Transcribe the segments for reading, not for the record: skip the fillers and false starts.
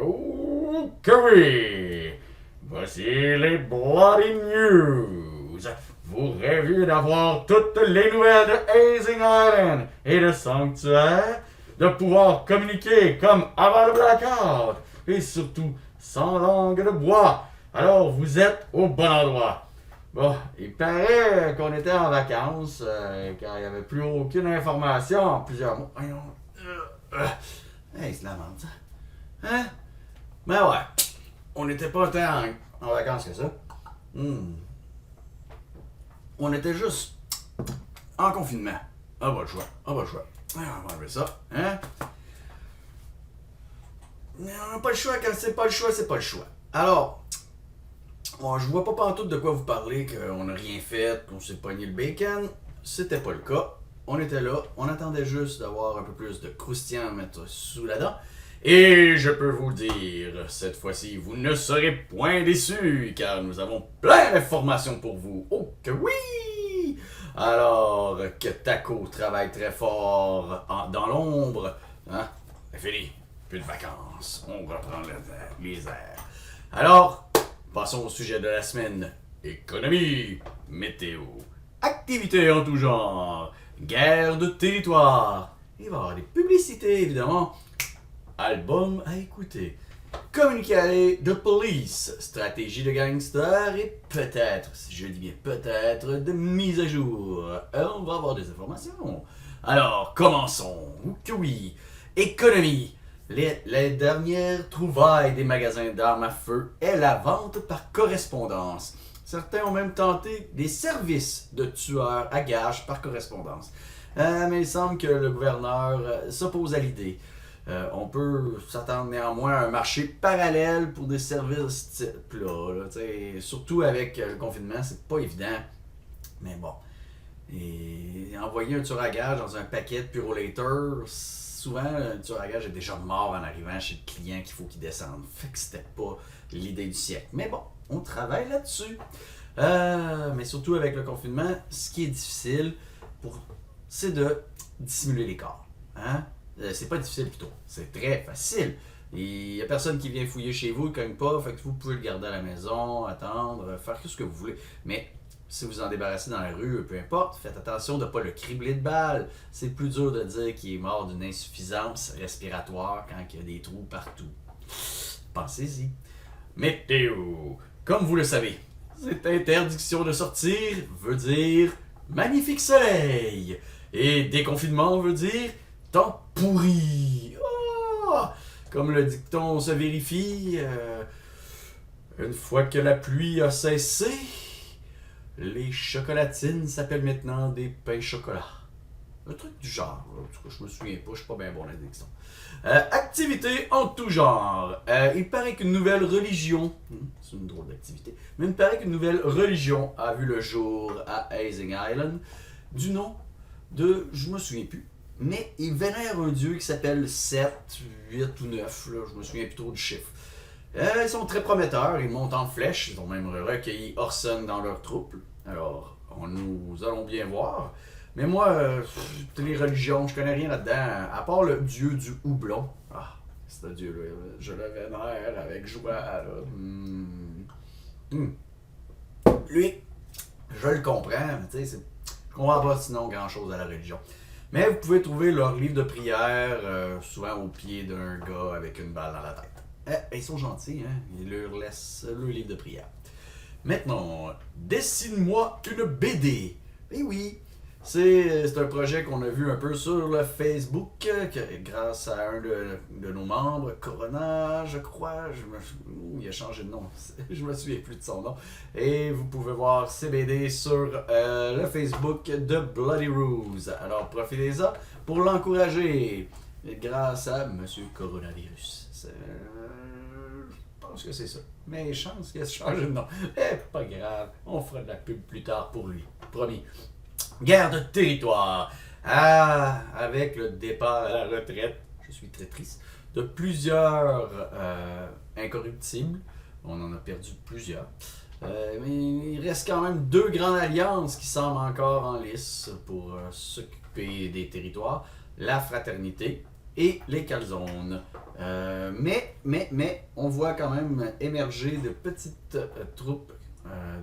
Oh, que oui! Voici les Bloody News. Vous rêviez d'avoir toutes les nouvelles de Hazing Island et de Sanctuaire, de pouvoir communiquer comme avant le blackout, et surtout sans langue de bois. Alors vous êtes au bon endroit. Bon, il paraît qu'on était en vacances, car il n'y avait plus aucune information en plusieurs mois. Hey, c'est la merde, ça. Hein? Ben ouais, on n'était pas tant en vacances que ça. On était juste en confinement. Ah, pas le choix. Ah, pas le choix. Ah, on va enlever ça. Hein? Mais on n'a pas le choix. Quand c'est pas le choix, c'est pas le choix. Alors, bon, je vois pas pantoute de quoi vous parler, qu'on n'a rien fait, qu'on s'est pogné le bacon. C'était pas le cas. On était là. On attendait juste d'avoir un peu plus de croustillant à mettre sous la dent. Et je peux vous dire, cette fois-ci, vous ne serez point déçus, car nous avons plein d'informations pour vous. Oh que oui! Alors que Taco travaille très fort dans l'ombre, hein? C'est fini, plus de vacances, on reprend les airs. Alors, passons au sujet de la semaine. Économie, météo, activités en tout genre, guerre de territoire. Il va y avoir des publicités, évidemment. Album à écouter. Communiqué de police, stratégie de gangster et peut-être, si je dis bien peut-être, de mise à jour. On va avoir des informations. Alors, commençons. Que oui. Économie. Les dernières trouvailles des magasins d'armes à feu est la vente par correspondance. Certains ont même tenté des services de tueurs à gages par correspondance. Mais il semble que le gouverneur s'oppose à l'idée. On peut s'attendre néanmoins à un marché parallèle pour des services type-là. Surtout avec le confinement, c'est pas évident. Mais bon. Et envoyer un tueur à gage dans un paquet de Purolator, souvent un tueur à gage est déjà mort en arrivant chez le client qu'il faut qu'il descende. Fait que c'était pas l'idée du siècle. Mais bon, on travaille là-dessus. Mais surtout avec le confinement, ce qui est difficile, c'est de dissimuler les corps. Hein? C'est pas difficile plutôt, c'est très facile. Il n'y a personne qui vient fouiller chez vous, il ne cogne pas, fait que vous pouvez le garder à la maison, attendre, faire tout ce que vous voulez. Mais si vous en débarrassez dans la rue, peu importe, faites attention de ne pas le cribler de balles. C'est plus dur de dire qu'il est mort d'une insuffisance respiratoire quand il y a des trous partout. Pensez-y. Météo. Comme vous le savez, cette interdiction de sortir veut dire magnifique soleil. Et déconfinement veut dire temps pourri. Oh! Comme le dicton se vérifie, une fois que la pluie a cessé, les chocolatines s'appellent maintenant des pains chocolat. Un truc du genre. En tout cas, je me souviens pas, je suis pas bien bon à la diction. Activité en tout genre. Il paraît qu'une nouvelle religion, c'est une drôle d'activité, mais il paraît qu'une nouvelle religion a vu le jour à Hazing Island, du nom de, je me souviens plus, mais ils vénèrent un dieu qui s'appelle 7, 8 ou 9, là, je me souviens plus trop du chiffre. Ils sont très prometteurs, ils montent en flèche, ils ont même recueilli Orson dans leur troupe. Alors, nous allons bien voir. Mais moi, toutes les religions, je connais rien là-dedans, à part le dieu du houblon. Ah, ce dieu-là, je le vénère avec joie, là. Lui, je le comprends, mais tu sais, je comprends pas sinon grand-chose à la religion. Mais vous pouvez trouver leur livre de prière, souvent au pied d'un gars avec une balle dans la tête. Ils sont gentils, hein? Ils leur laissent le livre de prière. Maintenant, dessine-moi une BD. Eh oui, c'est un projet qu'on a vu un peu sur le Facebook, grâce à un de nos membres, Corona, je crois. Il a changé de nom, je me souviens plus de son nom. Et vous pouvez voir ces BD sur le Facebook de Bloody Ruse. Alors profitez-en pour l'encourager. Grâce à Monsieur Coronavirus. Je pense que c'est ça. Mais chance qu'il a changé de nom. Pas grave, on fera de la pub plus tard pour lui. Promis. Guerre de territoire. Avec le départ à la retraite, je suis très triste, de plusieurs incorruptibles. On en a perdu plusieurs. Mais il reste quand même deux grandes alliances qui semblent encore en lice pour s'occuper des territoires. La fraternité et les calzones. Mais, on voit quand même émerger de petites troupes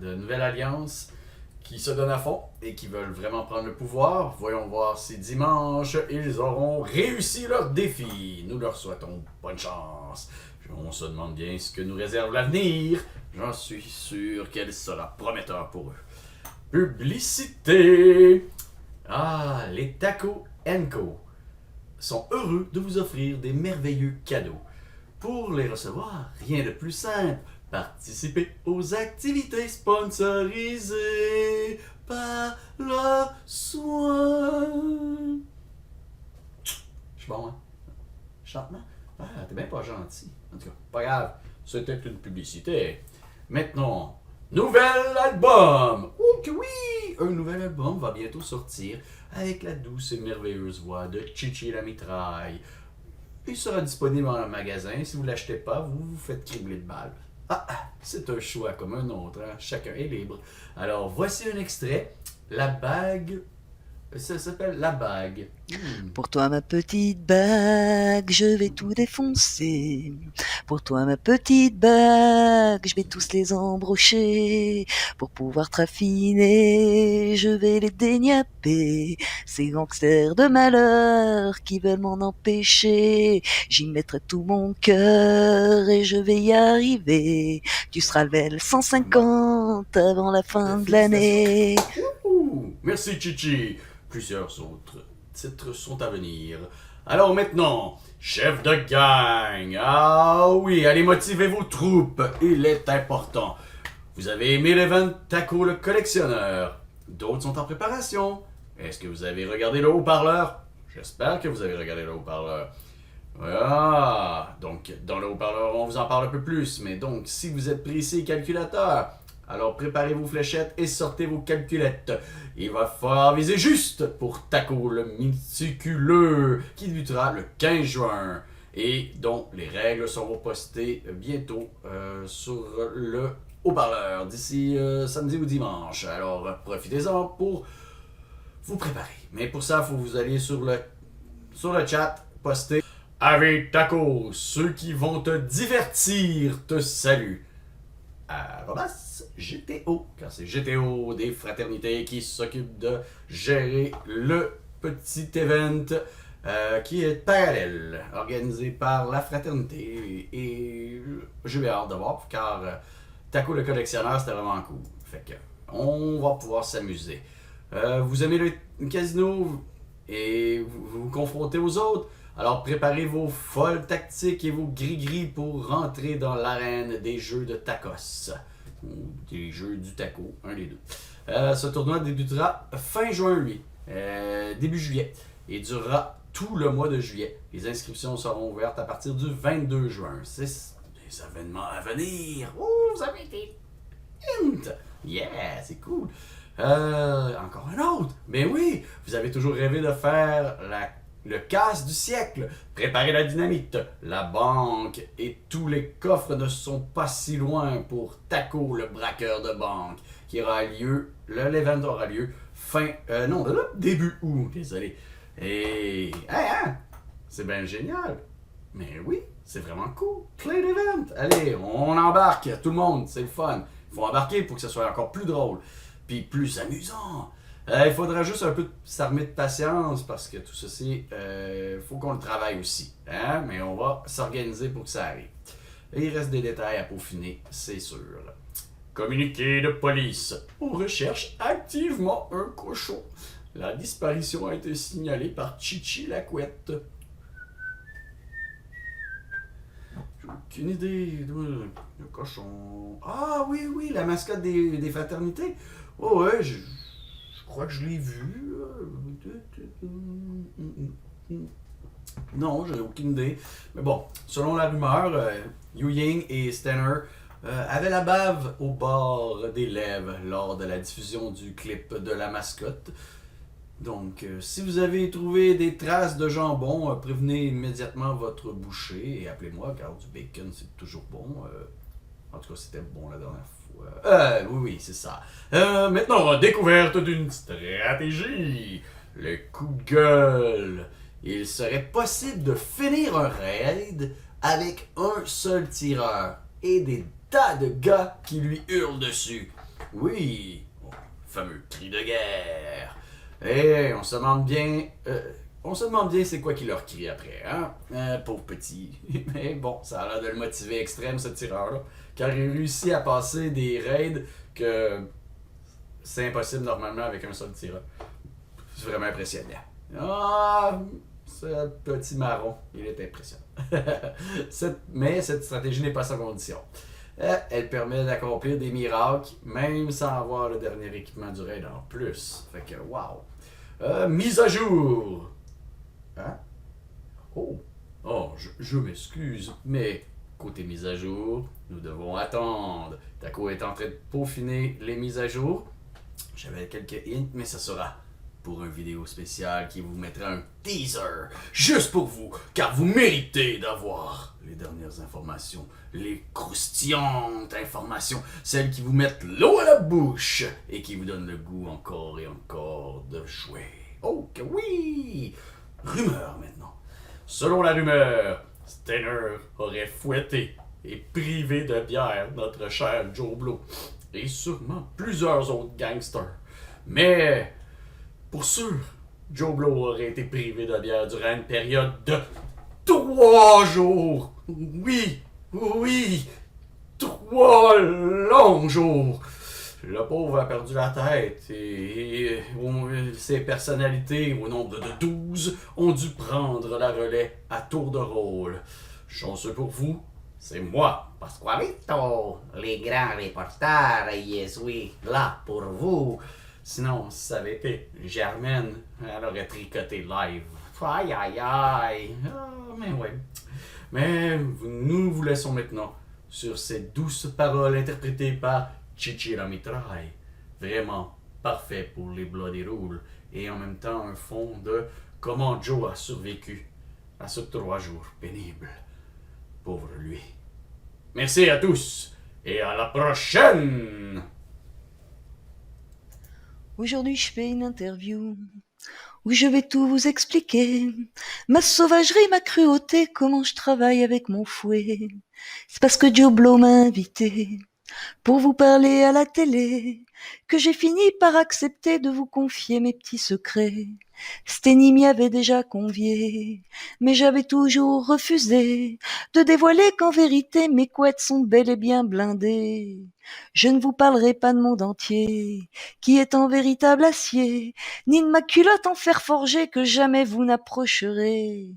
de Nouvelle Alliance qui se donnent à fond et qui veulent vraiment prendre le pouvoir. Voyons voir si dimanche, ils auront réussi leur défi. Nous leur souhaitons bonne chance. On se demande bien ce que nous réserve l'avenir. J'en suis sûr qu'elle sera prometteur pour eux. Publicité! Ah, les Taco Co sont heureux de vous offrir des merveilleux cadeaux. Pour les recevoir, rien de plus simple. Participez aux activités sponsorisées par le soin. Je suis bon, hein? Chantement? Ah, t'es bien pas gentil. En tout cas, pas grave. C'était une publicité. Maintenant, nouvel album! Oh que oui! Un nouvel album va bientôt sortir avec la douce et merveilleuse voix de Chichi la mitraille. Il sera disponible en magasin. Si vous ne l'achetez pas, vous vous faites cribler de balles. Ah, c'est un choix comme un autre. Hein? Chacun est libre. Alors, voici un extrait. La bague. Ça s'appelle La bague. Pour toi ma petite bague, je vais tout défoncer. Pour toi ma petite bague, je vais tous les embrocher. Pour pouvoir traffiner, je vais les dégnapper. Ces gangsters de malheur qui veulent m'en empêcher. J'y mettrai tout mon cœur et je vais y arriver. Tu seras level 150 avant la fin de l'année. Merci Chichi. Plusieurs autres titres sont à venir. Alors maintenant, chef de gang. Ah oui, allez motiver vos troupes. Il est important. Vous avez aimé l'event Taco le collectionneur. D'autres sont en préparation. Est-ce que vous avez regardé le haut-parleur? J'espère que vous avez regardé le haut-parleur. Voilà. Donc, dans le haut-parleur, on vous en parle un peu plus. Mais donc, si vous êtes précis calculateur, alors préparez vos fléchettes et sortez vos calculettes. Il va falloir viser juste pour Taco le méticuleux qui débutera le 15 juin et dont les règles seront postées bientôt sur le haut-parleur d'ici samedi ou dimanche. Alors profitez-en pour vous préparer. Mais pour ça, il faut que vous alliez sur le chat, poster avec Taco, ceux qui vont te divertir te saluent. GTO, car c'est GTO des fraternités qui s'occupe de gérer le petit event qui est parallèle, organisé par la fraternité. Et j'ai bien hâte de voir, car Taco le collectionneur, c'était vraiment cool. Fait que on va pouvoir s'amuser. Vous aimez le casino et vous vous confrontez aux autres? Alors préparez vos folles tactiques et vos gris-gris pour rentrer dans l'arène des jeux de tacos. Ou des jeux du taco, un des deux. Ce tournoi débutera fin juin, lui, début juillet, et durera tout le mois de juillet. Les inscriptions seront ouvertes à partir du 22 juin. C'est des événements à venir. Oh, vous avez été hint! Yeah, c'est cool. Encore un autre. Mais oui, vous avez toujours rêvé de faire le casse du siècle. Préparez la dynamite. La banque et tous les coffres ne sont pas si loin pour Taco, le braqueur de banque, qui aura lieu, l'event aura lieu début août, désolé. Et, c'est bien génial. Mais oui, c'est vraiment cool. Plein d'événements. Allez, on embarque, tout le monde, c'est le fun. Il faut embarquer pour que ce soit encore plus drôle, puis plus amusant. Il faudra juste un peu s'armer de patience parce que tout ceci, faut qu'on le travaille aussi. Hein? Mais on va s'organiser pour que ça arrive. Et il reste des détails à peaufiner, c'est sûr. Communiqué de police. On recherche activement un cochon. La disparition a été signalée par Chichi la couette. J'ai aucune idée. Le cochon. Ah oui, la mascotte des fraternités. Oh ouais, je crois que je l'ai vu. Non, j'ai aucune idée. Mais bon, selon la rumeur, Yu Ying et Stenner avaient la bave au bord des lèvres lors de la diffusion du clip de la mascotte. Donc, si vous avez trouvé des traces de jambon, prévenez immédiatement votre boucher et appelez-moi, car du bacon, c'est toujours bon. En tout cas, c'était bon la dernière fois. Oui, c'est ça. Maintenant, découverte d'une stratégie. Le coup de gueule. il serait possible de finir un raid avec un seul tireur et des tas de gars qui lui hurlent dessus. Oui, fameux cri de guerre. Et on se demande bien c'est quoi qui leur crie après, hein? Pauvre petit. Mais bon, ça a l'air de le motiver extrême, ce tireur-là. Car il réussit à passer des raids que c'est impossible normalement avec un seul tireur. C'est vraiment impressionnant. Ah, ce petit marron, il est impressionnant. Mais cette stratégie n'est pas sa condition. Elle permet d'accomplir des miracles, même sans avoir le dernier équipement du raid en plus. Fait que, wow. Mise à jour. Hein? Oh, je m'excuse, mais côté mise à jour, nous devons attendre. Taco est en train de peaufiner les mises à jour. J'avais quelques hints, mais ça sera pour une vidéo spéciale qui vous mettra un teaser juste pour vous, car vous méritez d'avoir les dernières informations, les croustillantes informations, celles qui vous mettent l'eau à la bouche et qui vous donnent le goût encore et encore de jouer. Oh que oui! Rumeur maintenant. Selon la rumeur, Steiner aurait fouetté et privé de bière notre cher Joe Blow et sûrement plusieurs autres gangsters. Mais pour sûr, Joe Blow aurait été privé de bière durant une période de 3 jours. Oui, oui, 3 longs jours. Le pauvre a perdu la tête et ses personnalités, au nombre de 12, ont dû prendre la relais à tour de rôle. Chanceux pour vous, c'est moi, Pasqualito, les grands reporters, yes oui, là pour vous. Sinon, si ça avait été Germaine, elle aurait tricoté live. Aïe aïe aïe. Mais ouais. Mais nous vous laissons maintenant sur ces douces paroles interprétées par Chichi la mitraille. Vraiment parfait pour les Bloody Rules. Et en même temps un fond de comment Joe a survécu à ce 3 jours pénible. Pauvre lui. Merci à tous et à la prochaine! Aujourd'hui, je fais une interview où je vais tout vous expliquer. Ma sauvagerie, ma cruauté, comment je travaille avec mon fouet. C'est parce que Joe Blow m'a invité pour vous parler à la télé que j'ai fini par accepter de vous confier mes petits secrets. Steny m'y avait déjà convié, mais j'avais toujours refusé de dévoiler qu'en vérité mes couettes sont bel et bien blindées. Je ne vous parlerai pas de mon entier, qui est en véritable acier, ni de ma culotte en fer forgé que jamais vous n'approcherez.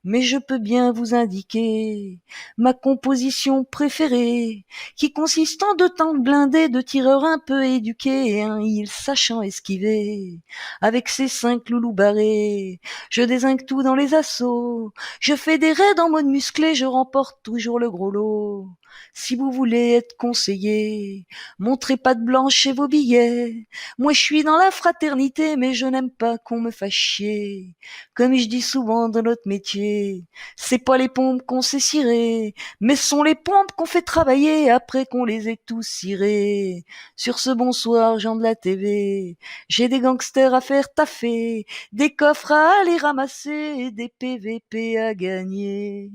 Mais je peux bien vous indiquer ma composition préférée, qui consiste en 2 tanks blindés de tireurs un peu éduqués et un heal sachant esquiver. Avec ces 5 loulous barrés, je dézingue tout dans les assauts, je fais des raids en mode musclé, je remporte toujours le gros lot. Si vous voulez être conseillé, montrez pas de blanche chez vos billets. Moi je suis dans la fraternité, mais je n'aime pas qu'on me fasse chier. Comme je dis souvent dans notre métier, c'est pas les pompes qu'on sait cirer, mais ce sont les pompes qu'on fait travailler après qu'on les ait tous cirés. Sur ce bonsoir, gens de la TV, j'ai des gangsters à faire taffer, des coffres à aller ramasser, des PVP à gagner.